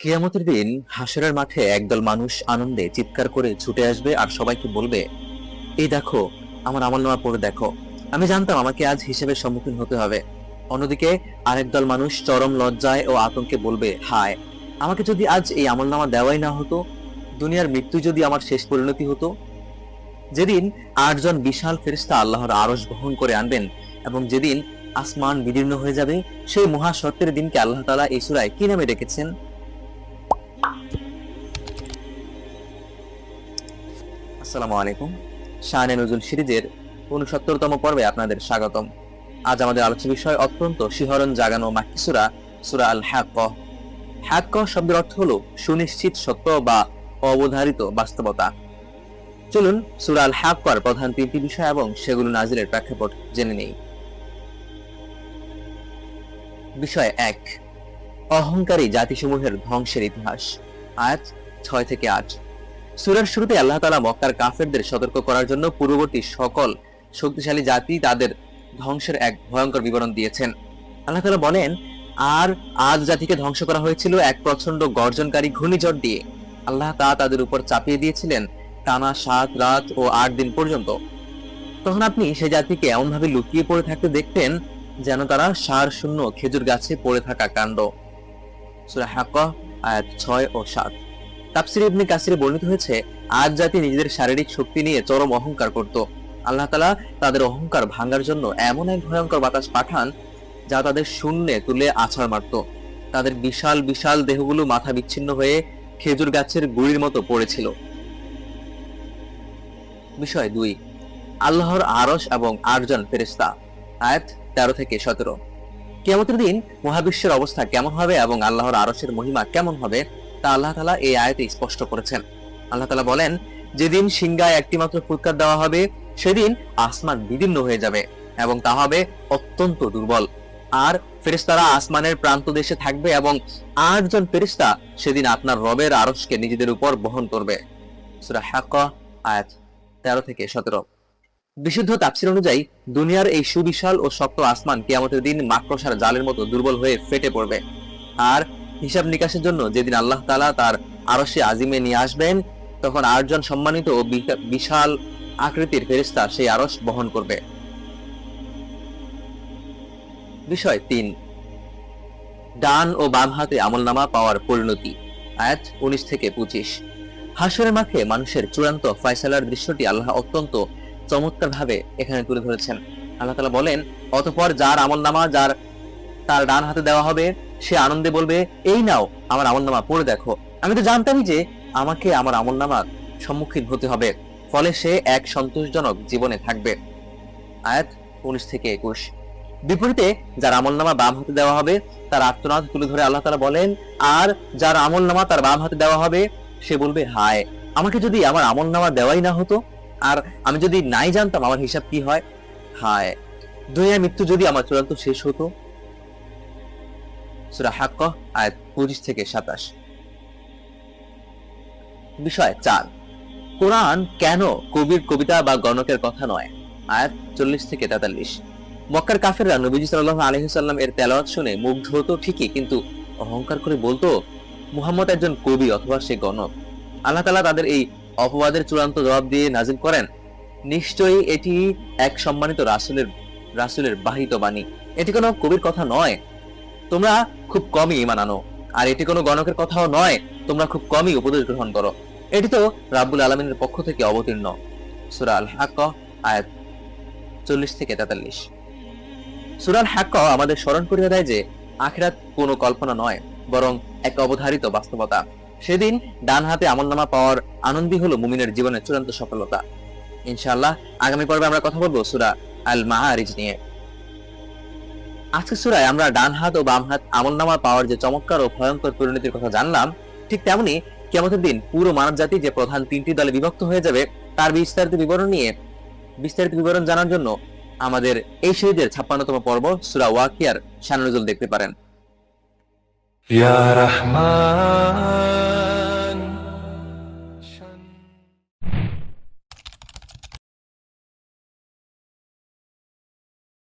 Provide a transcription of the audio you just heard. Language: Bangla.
কিয়ামতের দিন হাসরের মাঠে একদল মানুষ আনন্দে চিৎকার করে ছুটে আসবে আর সবাইকে বলবে, এই দেখো, আমার আমলনামা পড়ে দেখো। আমি জানতাম আমাকে আজ হিসেবের সম্মুখীন হতে হবে। অন্যদিকে আরেক দল মানুষ চরম লজ্জায় ও আতঙ্কে বলবে, হায়, আমাকে যদি আজ এই আমলনামা দেওয়াই না হতো, দুনিয়ার মৃত্যু যদি আমার শেষ পরিণতি হতো। যেদিন 8 জন বিশাল ফেরেশতা আল্লাহর আরশ বহন করে আনবেন এবং যেদিন আসমান বিদীর্ণ হয়ে যাবে, সেই মহাসত্যের দিনকে আল্লাহ তাআলা এই সূরায় কি নামে ডেকেছেন? আসসালামু আলাইকুম। শানে নজুল সিরিজের 69তম পর্বে আপনাদের স্বাগতম। আজ আমাদের আলোচ্য বিষয় অত্যন্ত শিহরণ জাগানো মাক্কি সূরা, সূরা আল হাক্কাহ। হাক্কাহ শব্দের অর্থ হলো সুনিশ্চিত সত্য বা অবধারিত বাস্তবতা। চলুন সূরা আল হাক্কার প্রধান 3টি বিষয় এবং সেগুলো নাজিলের প্রেক্ষাপট জেনে নেই। বিষয় 1, অহংকারী জাতিসমূহের ধ্বংসের ইতিহাস। আয়াত 6 থেকে 8। সূরার শুরুতে আল্লাহ তাআলা মক্কার কাফেরদের সতর্ক করার জন্য পূর্ববর্তী সকল শক্তিশালী জাতি তাদের ধ্বংসের এক ভয়ঙ্কর বিবরণ দিয়েছেন। আল্লাহ তাআলা বলেন, আর আজ জাতিকে ধ্বংস করা হয়েছিল এক প্রচন্ড গর্জনকারী ঘূর্ণিঝড় দিয়ে। আল্লাহ তা তাদের উপর চাপিয়ে দিয়েছিলেন টানা 7 রাত ও 8 দিন পর্যন্ত। তখন আপনি সেই জাতিকে এমনভাবে লুকিয়ে পড়ে থাকতে দেখতেন যেন তারা সার শূন্য খেজুর গাছে পড়ে থাকা কাণ্ড। সূরা হাক্কাহ আয়াত 6 ও 7। তাফসীর ইবনে কাসিরে বর্ণিত হয়েছে, আজ জাতি নিজেদের শারীরিক শক্তি নিয়ে চরম অহংকার করত। আল্লাহ তাআলা তাদের অহংকার ভাঙার জন্য এমন এক ভয়ঙ্কর বাতাস পাঠান যা তাদের শূন্যে তুলে আছাড় মারত। তাদের বিশাল বিশাল দেহগুলো মাথা বিচ্ছিন্ন হয়ে খেজুর গাছের গুঁড়ির মতো পড়েছিল। বিষয় 2, আল্লাহর আরশ এবং 8 জন ফেরেশতা। আয়াত 13 থেকে 17। কিয়ামতের দিন মহাবিশ্বের অবস্থা কেমন হবে এবং আল্লাহর আরশের মহিমা কেমন হবে তা আল্লাহ তাআলা এই আয়াতে স্পষ্ট করেছেন। আল্লাহ তাআলা বলেন, যেদিন সিংহায় একটি মাত্র ফুৎকার দেওয়া হবে, সেদিন আসমান বিদীর্ণ হয়ে যাবে এবং তা হবে অত্যন্ত দুর্বল। আর ফেরেশতারা আসমানের প্রান্ত দেশে থাকবে এবং 8 জন ফেরেশতা সেদিন আপনার রবের আরশকে নিজেদের উপর বহন করবে। সূরা হাক্কাহ আয়াত 13 থেকে 17। বিশুদ্ধ তাফসীর অনুযায়ী দুনিয়ার এই সুবিশাল ও শক্ত আসমান কিয়ামতের দিন মাকড়সার জালের মতো দুর্বল হয়ে ফেটে পড়বে। আর হিসাব নিকাশের জন্য যেদিন আল্লাহ তাআলা তার আরশে আজিমে নিয়ে আসবেন, তখন 8 জন সম্মানিত ও বিশাল আকৃতির ফেরেশতা সেই আরশ বহন করবে। বিষয় 3, ডান ও বাম হাতে আমলনামা পাওয়ার পরিণতি। আয়াত 19 থেকে 25। হাসরের মাঠে মানুষের চূড়ান্ত ফয়সালার দৃশ্যটি আল্লাহ অত্যন্ত চমৎকার ভাবে এখানে তুলে ধরেছেন। আল্লাহ তাআলা বলেন, অতঃপর যার আমলনামা তার ডান হাতে দেওয়া হবে, সে আনন্দে বলবে, এই নাও, আমার আমলনামা পড়ে দেখো। আমি তো জানতামই যে আমাকে আমার আমলনামার সম্মুখীন হতে হবে, ফলে সে এক সন্তোষজনক জীবনে থাকবে। আয়াত 19 থেকে 21। বিপরীতে যার আমলনামা বাম হাতে দেওয়া হবে, তার আর্তনাদ তুলে ধরে আল্লাহ তাআলা বলেন, আর যার আমলনামা তার বাম হাতে দেওয়া হবে, সে বলবে, হায়, আমাকে যদি আমার আমলনামা দেওয়াই না হতো, আর আমি যদি নাই জানতাম আমার হিসাব কি হয়। হায়, দুনিয়ার মৃত্যু যদি আমার চূড়ান্ত শেষ হতো। সূরা হাক্কাহ আয়াত 25 থেকে 27। বিষয় 4, কোরআন কেন কবির কবিতা বা গণকের কথা নয়। আয়াত 40 থেকে 43। মক্কার কাফেররা নবীজি সাল্লাল্লাহু আলাইহি ওয়াসাল্লাম এর তেলাওয়াত শুনে মুগ্ধ হতো ঠিকই, কিন্তু অহংকার করে বলতো মুহাম্মদ একজন কবি অথবা সে গণক। আল্লাহ তাআলা তাদের এই অপবাদের চূড়ান্ত জবাব দিয়ে নাজিল করেন, নিশ্চয়ই এটি এক সম্মানিত রাসূলের বাহিত বাণী। এটি কোনো কবির কথা নয়, তোমরা খুব কমই ঈমান আনো, আর এটি কোনো গণকের কথাও নয়, তোমরা খুব কমই উপদেশ গ্রহণ করো। এটি তো রাব্বুল আলামিনের পক্ষ থেকে অবতীর্ণ। সূরা আল হাক্কাহ আয়াত 40 থেকে 43। সূরা আল হাক্কাহ আমাদের স্মরণ করিয়ে দেয় যে আখিরাত কোনো কল্পনা নয়, বরং এক অবধারিত বাস্তবতা। সেদিন ডান হাতে আমলনামা পাওয়ার আনন্দই হলো মুমিনের জীবনের চূড়ান্ত সফলতা। ইনশাআল্লাহ আগামী পর্বে আমরা কথা বলবো সূরা আল মাআরিজ নিয়ে। আজকের সূরায় আমরা ডান হাত ও বাম হাত আমলনামা পাওয়ার যে চমৎকার ও ভয়ঙ্কর পরিণতির কথা জানলাম, ঠিক তেমনি কিয়ামতের দিন পুরো মানব জাতি যে প্রধান 3টি দলে বিভক্ত হয়ে যাবে, তার বিস্তারিত বিবরণ জানার জন্য আমাদের এই সিরিজের 56তম পর্ব সূরা ওয়াকিয়ার শান নুজুল দেখতে পারেন। ইয়া রহমান